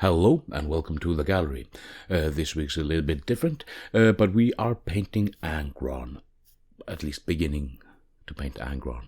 Hello and welcome to the gallery. This week's a little bit different, but we are painting Angron, at least beginning to paint Angron.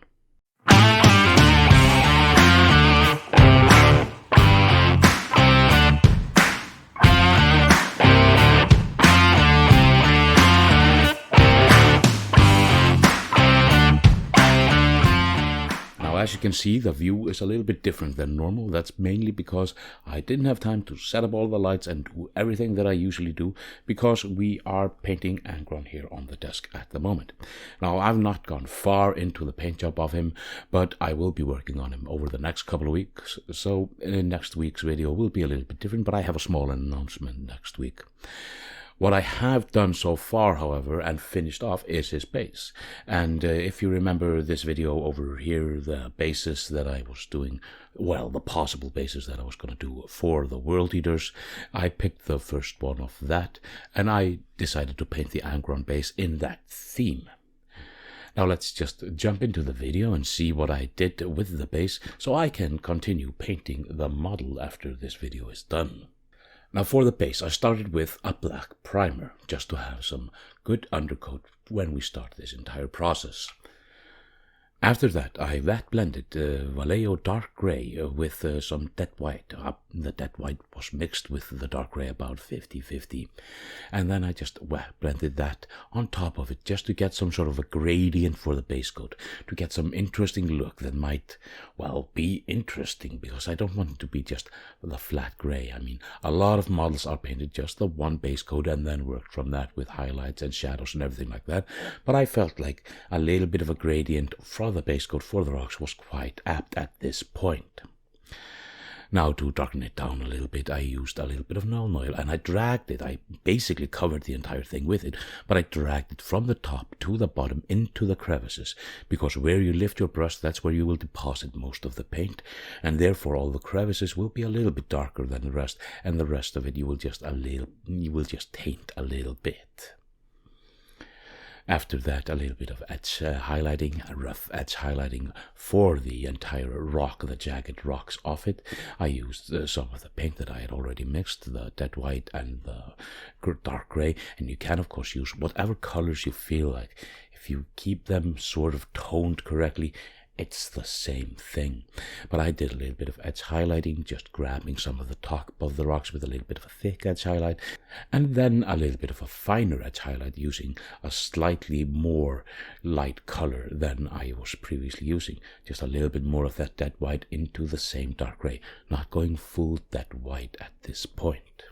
As you can see, the view is a little bit different than normal. That's mainly because I didn't have time to set up all the lights and do everything that I usually do, because we are painting Angron here on the desk at the moment. Now, I've not gone far into the paint job of him, but I will be working on him over the next couple of weeks. So next week's video will be a little bit different, but I have a small announcement next week. What I have done so far, however, and finished off, is his base. And if you remember this video over here, the bases that I was doing, well, the possible bases that I was going to do for the World Eaters, I picked the first one of that, and I decided to paint the Angron base in that theme. Now let's just jump into the video and see what I did with the base, so I can continue painting the model after this video is done. Now for the base, I started with a black primer, just to have some good undercoat when we start this entire process. After that, I wet blended Vallejo dark gray with some dead white. The dead white was mixed with the dark gray about 50-50. And then I just wet blended that on top of it, just to get some sort of a gradient for the base coat, to get some interesting look that might, well, be interesting, because I don't want it to be just the flat gray. I mean, a lot of models are painted just the one base coat and then worked from that with highlights and shadows and everything like that. But I felt like a little bit of a gradient from the base coat for the rocks was quite apt at this point. Now, to darken it down a little bit, I used a little bit of Nuln Oil, and I dragged it. I basically covered the entire thing with it, but I dragged it from the top to the bottom into the crevices, because where you lift your brush, that's where you will deposit most of the paint, and therefore all the crevices will be a little bit darker than the rest, and the rest of it you will just taint a little bit. After that, a little bit of edge highlighting, a rough edge highlighting for the entire rock, the jagged rocks of it. I used some of the paint that I had already mixed, the dead white and the dark gray, and you can of course use whatever colors you feel like. If you keep them sort of toned correctly, it's the same thing. But I did a little bit of edge highlighting, just grabbing some of the top of the rocks with a little bit of a thick edge highlight, and then a little bit of a finer edge highlight using a slightly more light color than I was previously using. Just a little bit more of that dead white into the same dark gray, not going full dead white at this point.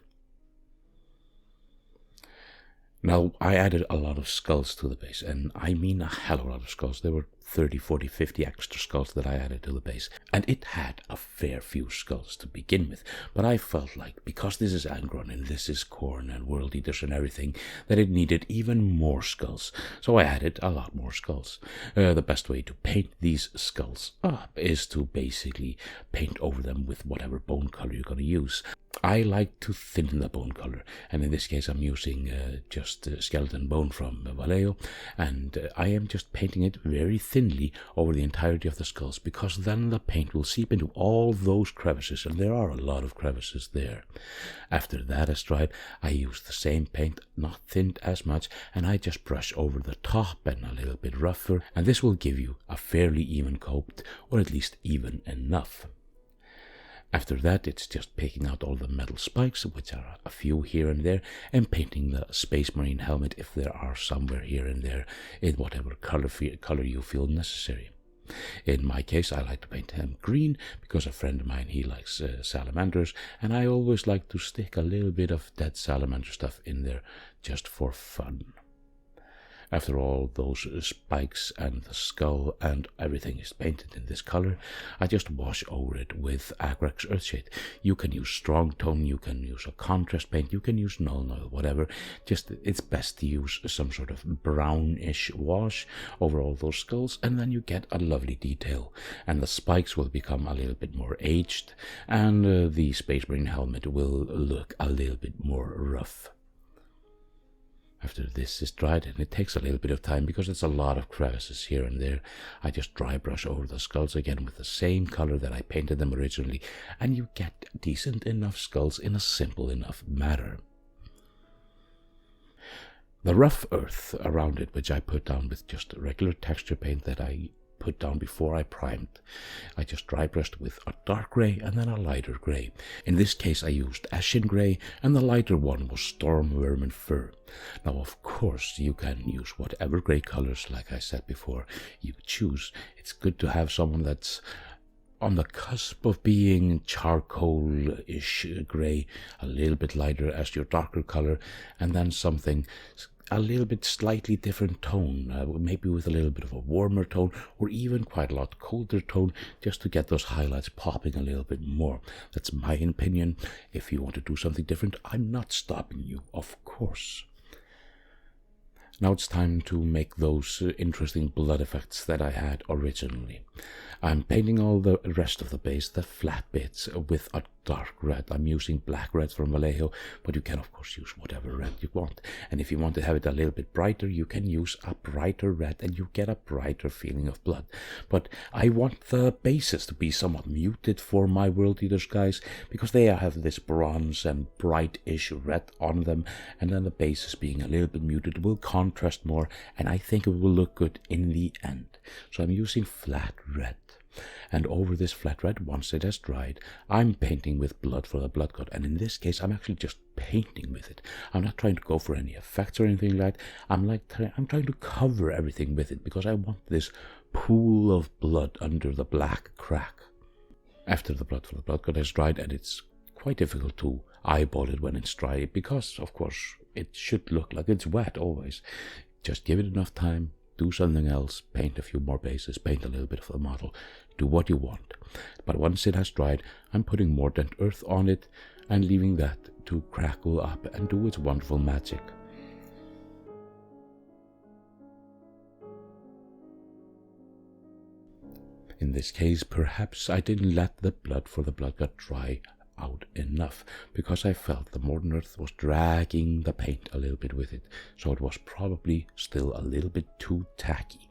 Now, I added a lot of skulls to the base, and I mean a hell of a lot of skulls. There were 30, 40, 50 extra skulls that I added to the base, and it had a fair few skulls to begin with, but I felt like, because this is Angron and this is Corn and World Eaters and everything, that it needed even more skulls, so I added a lot more skulls. The best way to paint these skulls up is to basically paint over them with whatever bone color you're going to use. I like to thin the bone color, and in this case I'm using just skeleton bone from Vallejo, and I am just painting it very thinly over the entirety of the skulls, because then the paint will seep into all those crevices, and there are a lot of crevices there. After that is dried, I use the same paint, not thinned as much, and I just brush over the top and a little bit rougher, and this will give you a fairly even coat, or at least even enough. After that, it's just picking out all the metal spikes, which are a few here and there, and painting the Space Marine helmet if there are somewhere here and there in whatever color you feel necessary. In my case, I like to paint him green because a friend of mine, he likes salamanders, and I always like to stick a little bit of dead salamander stuff in there just for fun. After all those spikes and the skull and everything is painted in this color, I just wash over it with Agrex Earthshade. You can use strong tone, you can use a contrast paint, you can use Nuln Oil, whatever. Just it's best to use some sort of brownish wash over all those skulls, and then you get a lovely detail. And the spikes will become a little bit more aged, and the Space Marine helmet will look a little bit more rough. After this is dried, and it takes a little bit of time because it's a lot of crevices here and there, I just dry brush over the skulls again with the same color that I painted them originally, and you get decent enough skulls in a simple enough manner. The rough earth around it, which I put down with just regular texture paint that I put down before I primed, I just dry brushed with a dark grey and then a lighter grey. In this case I used ashen grey, and the lighter one was storm vermin fur. Now of course you can use whatever grey colors, like I said before, you choose. It's good to have someone that's on the cusp of being charcoal-ish grey, a little bit lighter as your darker color, and then something a little bit slightly different tone, maybe with a little bit of a warmer tone, or even quite a lot colder tone, just to get those highlights popping a little bit more. That's my opinion. If you want to do something different, I'm not stopping you, of course. Now it's time to make those interesting blood effects that I had originally. I'm painting all the rest of the base, the flat bits, with a dark red. I'm using black red from Vallejo, but you can of course use whatever red you want. And if you want to have it a little bit brighter, you can use a brighter red and you get a brighter feeling of blood. But I want the bases to be somewhat muted for my World Eaters guys, because they have this bronze and bright-ish red on them, and then the bases being a little bit muted will contrast more, and I think it will look good in the end. So I'm using flat red. And over this flat red, once it has dried, I'm painting with blood for the blood god. And in this case, I'm actually just painting with it. I'm not trying to go for any effects or anything like that. I'm trying to cover everything with it, because I want this pool of blood under the black crack. After the blood for the blood god has dried, and it's quite difficult to eyeball it when it's dry, because of course it should look like it's wet always. Just give it enough time. Do something else, paint a few more bases, paint a little bit of the model, do what you want. But once it has dried, I'm putting mordant earth on it and leaving that to crackle up and do its wonderful magic. In this case, perhaps I didn't let the blood for the blood god dry out enough, because I felt the mordant earth was dragging the paint a little bit with it, so it was probably still a little bit too tacky.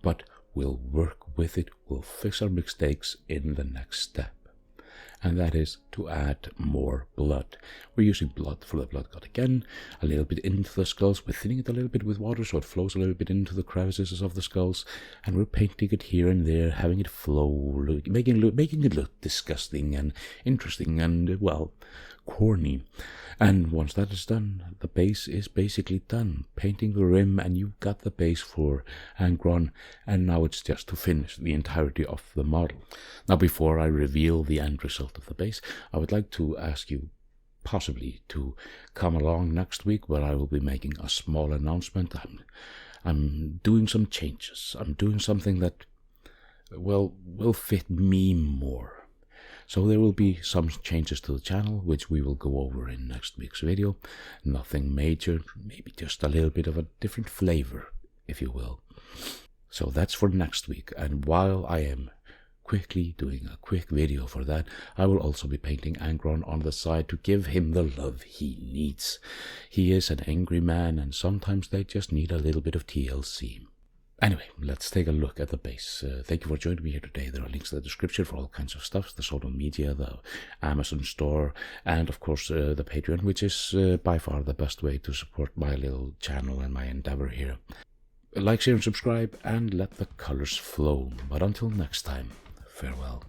But we'll work with it, we'll fix our mistakes in the next step, and that is to add more blood. We're using blood for the blood god again, a little bit into the skulls. We're thinning it a little bit with water so it flows a little bit into the crevices of the skulls, and we're painting it here and there, having it flow, making it look disgusting and interesting and, well, corny. And once that is done, the base is basically done. Painting the rim, and you've got the base for Angron, and now it's just to finish the entirety of the model. Now, before I reveal the end result of the base, I would like to ask you possibly to come along next week, where I will be making a small announcement. I'm doing some changes. I'm doing something that, well, will fit me more. So there will be some changes to the channel, which we will go over in next week's video. Nothing major, maybe just a little bit of a different flavor, if you will. So that's for next week, and while I am quickly doing a quick video for that, I will also be painting Angron on the side to give him the love he needs. He is an angry man, and sometimes they just need a little bit of TLC. Anyway, let's take a look at the base. Thank you for joining me here today. There are links in the description for all kinds of stuff, the social media, the Amazon store, and of course the Patreon, which is by far the best way to support my little channel and my endeavor here. Like, share, and subscribe, and let the colors flow. But until next time, farewell.